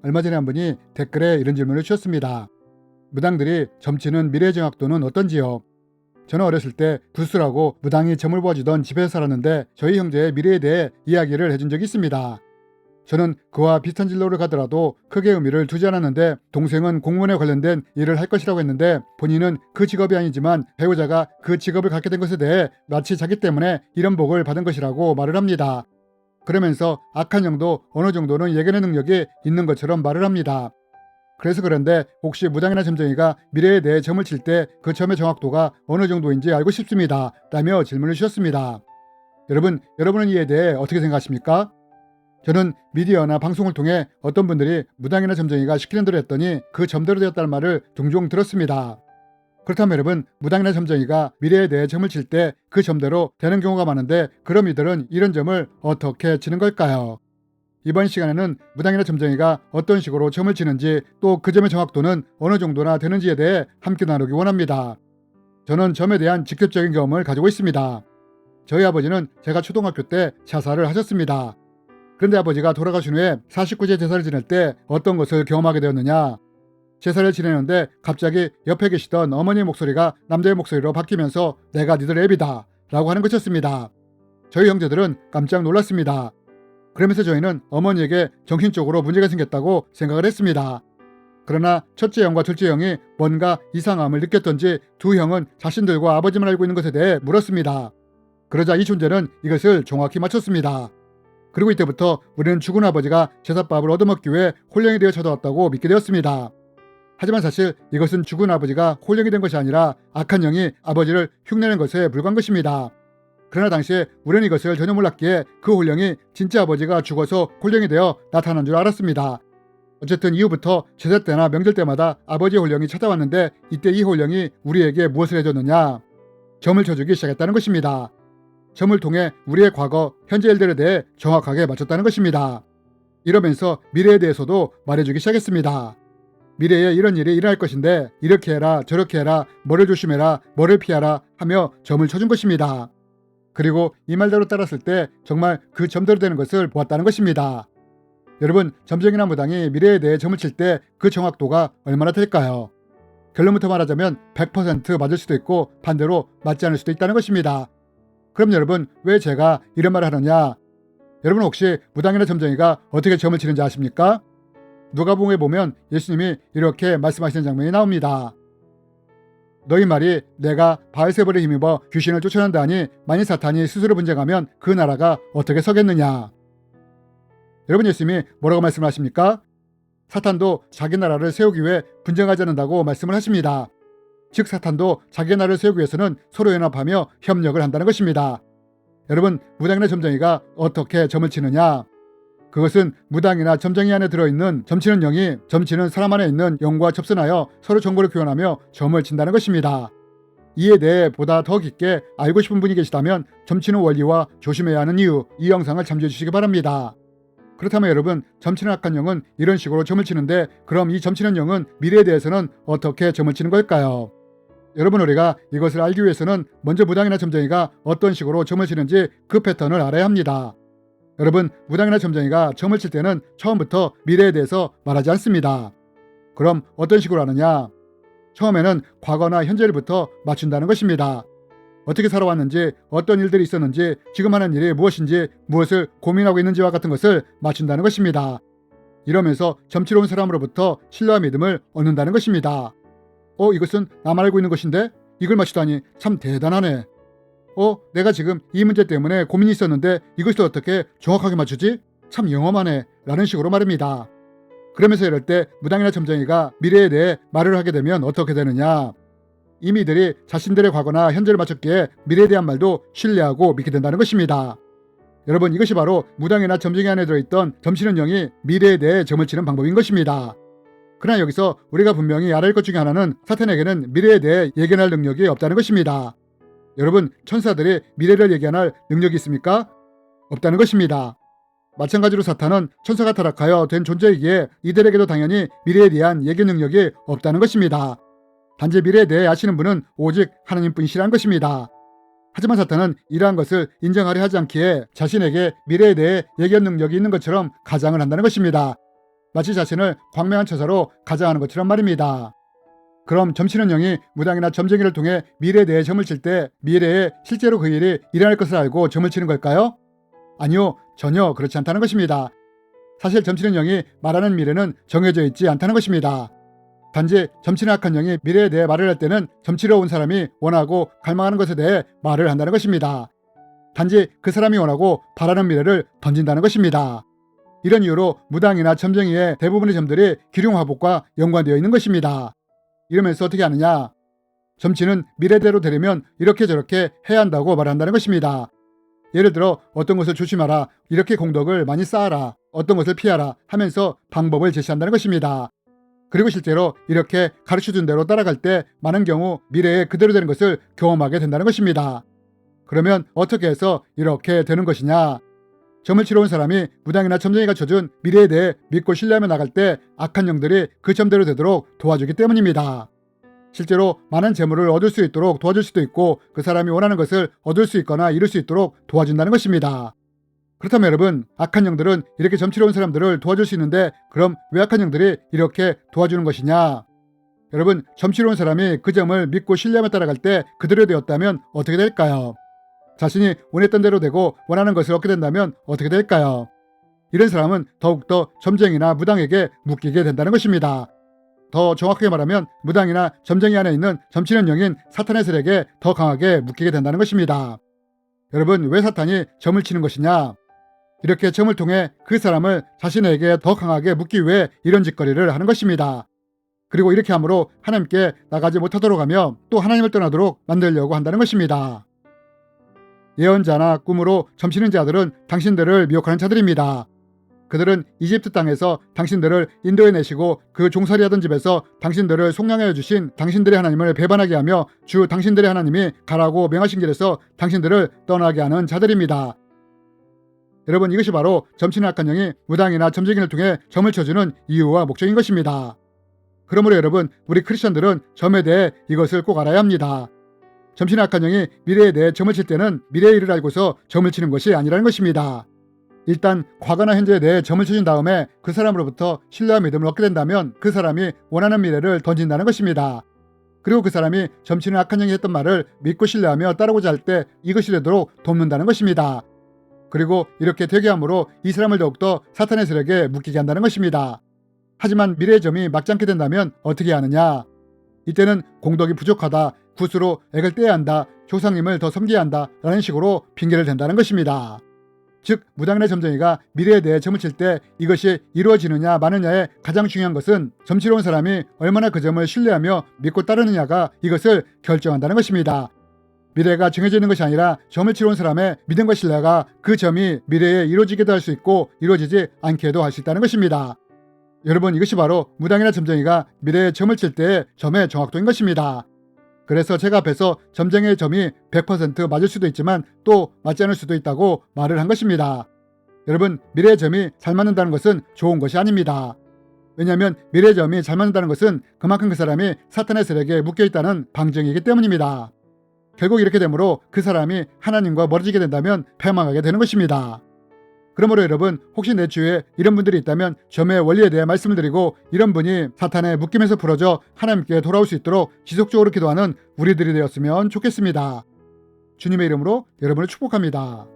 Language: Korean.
얼마 전에 한 분이 댓글에 이런 질문을 주셨습니다. 무당들이 점치는 미래 정확도는 어떤지요? 저는 어렸을 때 구슬하고 무당이 점을 보아주던 집에서 살았는데 저희 형제의 미래에 대해 이야기를 해준 적이 있습니다. 저는 그와 비슷한 진로를 가더라도 크게 의미를 두지 않았는데 동생은 공무원에 관련된 일을 할 것이라고 했는데 본인은 그 직업이 아니지만 배우자가 그 직업을 갖게 된 것에 대해 마치 자기 때문에 이런 복을 받은 것이라고 말을 합니다. 그러면서 악한 영도 어느 정도는 예견의 능력이 있는 것처럼 말을 합니다. 그래서 그런데 혹시 무당이나 점쟁이가 미래에 대해 점을 칠 때 그 점의 정확도가 어느 정도인지 알고 싶습니다. 라며 질문을 주셨습니다. 여러분은 이에 대해 어떻게 생각하십니까? 저는 미디어나 방송을 통해 어떤 분들이 무당이나 점쟁이가 시키는 대로 했더니 그 점대로 되었다는 말을 종종 들었습니다. 그렇다면 여러분, 무당이나 점쟁이가 미래에 대해 점을 칠 때 그 점대로 되는 경우가 많은데 그럼 이들은 이런 점을 어떻게 치는 걸까요? 이번 시간에는 무당이나 점쟁이가 어떤 식으로 점을 치는지 또 그 점의 정확도는 어느 정도나 되는지에 대해 함께 나누기 원합니다. 저는 점에 대한 직접적인 경험을 가지고 있습니다. 저희 아버지는 제가 초등학교 때 자살을 하셨습니다. 그런데 아버지가 돌아가신 후에 49제 제사를 지낼 때 어떤 것을 경험하게 되었느냐? 제사를 지내는데 갑자기 옆에 계시던 어머니의 목소리가 남자의 목소리로 바뀌면서 내가 니들 애비다 라고 하는 것이었습니다. 저희 형제들은 깜짝 놀랐습니다. 그러면서 저희는 어머니에게 정신적으로 문제가 생겼다고 생각을 했습니다. 그러나 첫째 형과 둘째 형이 뭔가 이상함을 느꼈던지 두 형은 자신들과 아버지만 알고 있는 것에 대해 물었습니다. 그러자 이 존재는 이것을 정확히 맞췄습니다. 그리고 이때부터 우리는 죽은 아버지가 제사밥을 얻어먹기 위해 홀령이 되어 찾아왔다고 믿게 되었습니다. 하지만 사실 이것은 죽은 아버지가 홀령이 된 것이 아니라 악한 영이 아버지를 흉내낸 것에 불과한 것입니다. 그러나 당시에 우리는 이것을 전혀 몰랐기에 그 홀령이 진짜 아버지가 죽어서 홀령이 되어 나타난 줄 알았습니다. 어쨌든 이후부터 제사 때나 명절 때마다 아버지의 홀령이 찾아왔는데 이때 이 홀령이 우리에게 무엇을 해줬느냐? 점을 쳐주기 시작했다는 것입니다. 점을 통해 우리의 과거, 현재 일들에 대해 정확하게 맞췄다는 것입니다. 이러면서 미래에 대해서도 말해주기 시작했습니다. 미래에 이런 일이 일어날 것인데 이렇게 해라, 저렇게 해라, 뭐를 조심해라, 뭐를 피하라 하며 점을 쳐준 것입니다. 그리고 이 말대로 따랐을 때 정말 그 점대로 되는 것을 보았다는 것입니다. 여러분, 점쟁이나 무당이 미래에 대해 점을 칠 때 그 정확도가 얼마나 될까요? 결론부터 말하자면 100% 맞을 수도 있고 반대로 맞지 않을 수도 있다는 것입니다. 그럼 여러분, 왜 제가 이런 말을 하느냐? 여러분 혹시 무당이나 점쟁이가 어떻게 점을 치는지 아십니까? 누가복음에 보면 예수님이 이렇게 말씀하시는 장면이 나옵니다. 너희 말이 내가 바알세불에 힘입어 귀신을 쫓아낸다 하니 만일 사탄이 스스로 분쟁하면 그 나라가 어떻게 서겠느냐? 여러분, 예수님이 뭐라고 말씀하십니까? 사탄도 자기 나라를 세우기 위해 분쟁하지 않는다고 말씀을 하십니다. 즉 사탄도 자기 나라를 세우기 위해서는 서로 연합하며 협력을 한다는 것입니다. 여러분, 무당이나 점쟁이가 어떻게 점을 치느냐? 그것은 무당이나 점쟁이 안에 들어있는 점치는 영이 점치는 사람 안에 있는 영과 접선하여 서로 정보를 교환하며 점을 친다는 것입니다. 이에 대해 보다 더 깊게 알고 싶은 분이 계시다면 점치는 원리와 조심해야 하는 이유, 이 영상을 참조해 주시기 바랍니다. 그렇다면 여러분, 점치는 악한 영은 이런 식으로 점을 치는데 그럼 이 점치는 영은 미래에 대해서는 어떻게 점을 치는 걸까요? 여러분, 우리가 이것을 알기 위해서는 먼저 무당이나 점쟁이가 어떤 식으로 점을 치는지 그 패턴을 알아야 합니다. 여러분, 무당이나 점쟁이가 점을 칠 때는 처음부터 미래에 대해서 말하지 않습니다. 그럼 어떤 식으로 하느냐? 처음에는 과거나 현재일부터 맞춘다는 것입니다. 어떻게 살아왔는지, 어떤 일들이 있었는지, 지금 하는 일이 무엇인지, 무엇을 고민하고 있는지와 같은 것을 맞춘다는 것입니다. 이러면서 점치러 온 사람으로부터 신뢰와 믿음을 얻는다는 것입니다. 이것은 나만 알고 있는 것인데 이걸 맞추다니 참 대단하네. 내가 지금 이 문제 때문에 고민이 있었는데 이것을 어떻게 정확하게 맞추지? 참 영험하네. 라는 식으로 말입니다. 그러면서 이럴 때 무당이나 점쟁이가 미래에 대해 말을 하게 되면 어떻게 되느냐? 이미 이들이 자신들의 과거나 현재를 맞췄기에 미래에 대한 말도 신뢰하고 믿게 된다는 것입니다. 여러분, 이것이 바로 무당이나 점쟁이 안에 들어있던 점치는 영이 미래에 대해 점을 치는 방법인 것입니다. 그러나 여기서 우리가 분명히 알아야 할 것 중에 하나는 사탄에게는 미래에 대해 예견할 능력이 없다는 것입니다. 여러분, 천사들이 미래를 예견할 능력이 있습니까? 없다는 것입니다. 마찬가지로 사탄은 천사가 타락하여 된 존재이기에 이들에게도 당연히 미래에 대한 예견 능력이 없다는 것입니다. 단지 미래에 대해 아시는 분은 오직 하나님뿐이시라는 것입니다. 하지만 사탄은 이러한 것을 인정하려 하지 않기에 자신에게 미래에 대해 예견 능력이 있는 것처럼 가장을 한다는 것입니다. 마치 자신을 광명한 처사로 가장하는 것처럼 말입니다. 그럼 점치는 영이 무당이나 점쟁이를 통해 미래에 대해 점을 칠 때 미래에 실제로 그 일이 일어날 것을 알고 점을 치는 걸까요? 아니요, 전혀 그렇지 않다는 것입니다. 사실 점치는 영이 말하는 미래는 정해져 있지 않다는 것입니다. 단지 점치는 악한 영이 미래에 대해 말을 할 때는 점치러 온 사람이 원하고 갈망하는 것에 대해 말을 한다는 것입니다. 단지 그 사람이 원하고 바라는 미래를 던진다는 것입니다. 이런 이유로 무당이나 점쟁이의 대부분의 점들이 기륭화복과 연관되어 있는 것입니다. 이러면서 어떻게 하느냐? 점치는 미래대로 되려면 이렇게 저렇게 해야 한다고 말한다는 것입니다. 예를 들어 어떤 것을 조심하라, 이렇게 공덕을 많이 쌓아라, 어떤 것을 피하라 하면서 방법을 제시한다는 것입니다. 그리고 실제로 이렇게 가르쳐준 대로 따라갈 때 많은 경우 미래에 그대로 되는 것을 경험하게 된다는 것입니다. 그러면 어떻게 해서 이렇게 되는 것이냐? 점을 치러 온 사람이 무당이나 점쟁이가 쳐준 미래에 대해 믿고 신뢰하며 나갈 때 악한 영들이 그 점대로 되도록 도와주기 때문입니다. 실제로 많은 재물을 얻을 수 있도록 도와줄 수도 있고 그 사람이 원하는 것을 얻을 수 있거나 이룰 수 있도록 도와준다는 것입니다. 그렇다면 여러분, 악한 영들은 이렇게 점 치러 온 사람들을 도와줄 수 있는데 그럼 왜 악한 영들이 이렇게 도와주는 것이냐? 여러분, 점 치러 온 사람이 그 점을 믿고 신뢰하며 따라갈 때 그대로 되었다면 어떻게 될까요? 자신이 원했던 대로 되고 원하는 것을 얻게 된다면 어떻게 될까요? 이런 사람은 더욱더 점쟁이나 무당에게 묶이게 된다는 것입니다. 더 정확하게 말하면 무당이나 점쟁이 안에 있는 점치는 영인 사탄의 세력에 더 강하게 묶이게 된다는 것입니다. 여러분, 왜 사탄이 점을 치는 것이냐? 이렇게 점을 통해 그 사람을 자신에게 더 강하게 묶기 위해 이런 짓거리를 하는 것입니다. 그리고 이렇게 함으로 하나님께 나가지 못하도록 하며 또 하나님을 떠나도록 만들려고 한다는 것입니다. 예언자나 꿈으로 점치는 자들은 당신들을 미혹하는 자들입니다. 그들은 이집트 땅에서 당신들을 인도해 내시고 그 종살이 하던 집에서 당신들을 속량하여 주신 당신들의 하나님을 배반하게 하며 주 당신들의 하나님이 가라고 명하신 길에서 당신들을 떠나게 하는 자들입니다. 여러분, 이것이 바로 점치는 악한 영이 무당이나 점쟁이를 통해 점을 쳐주는 이유와 목적인 것입니다. 그러므로 여러분, 우리 크리스천들은 점에 대해 이것을 꼭 알아야 합니다. 점치는 악한 영이 미래에 대해 점을 칠 때는 미래의 일을 알고서 점을 치는 것이 아니라는 것입니다. 일단 과거나 현재에 대해 점을 쳐준 다음에 그 사람으로부터 신뢰와 믿음을 얻게 된다면 그 사람이 원하는 미래를 던진다는 것입니다. 그리고 그 사람이 점치는 악한 영이 했던 말을 믿고 신뢰하며 따르고자 할 때 이것이 되도록 돕는다는 것입니다. 그리고 이렇게 되게 함으로 이 사람을 더욱더 사탄의 세력에 묶이게 한다는 것입니다. 하지만 미래의 점이 막지 않게 된다면 어떻게 하느냐? 이때는 공덕이 부족하다, 굿으로 액을 떼야 한다, 조상님을 더 섬겨야 한다 라는 식으로 핑계를 댄다는 것입니다. 즉 무당이나 점쟁이가 미래에 대해 점을 칠 때 이것이 이루어지느냐 마느냐의 가장 중요한 것은 점치러 온 사람이 얼마나 그 점을 신뢰하며 믿고 따르느냐가 이것을 결정한다는 것입니다. 미래가 정해져 있는 것이 아니라 점을 치러 온 사람의 믿음과 신뢰가 그 점이 미래에 이루어지게도 할 수 있고 이루어지지 않게도 할 수 있다는 것입니다. 여러분, 이것이 바로 무당이나 점쟁이가 미래에 점을 칠 때의 점의 정확도인 것입니다. 그래서 제가 앞에서 점쟁이의 점이 100% 맞을 수도 있지만 또 맞지 않을 수도 있다고 말을 한 것입니다. 여러분, 미래의 점이 잘 맞는다는 것은 좋은 것이 아닙니다. 왜냐하면 미래의 점이 잘 맞는다는 것은 그만큼 그 사람이 사탄의 세력에 묶여있다는 방증이기 때문입니다. 결국 이렇게 되므로 그 사람이 하나님과 멀어지게 된다면 패망하게 되는 것입니다. 그러므로 여러분, 혹시 내 주위에 이런 분들이 있다면 점의 원리에 대해 말씀을 드리고 이런 분이 사탄의 묶임에서 풀어져 하나님께 돌아올 수 있도록 지속적으로 기도하는 우리들이 되었으면 좋겠습니다. 주님의 이름으로 여러분을 축복합니다.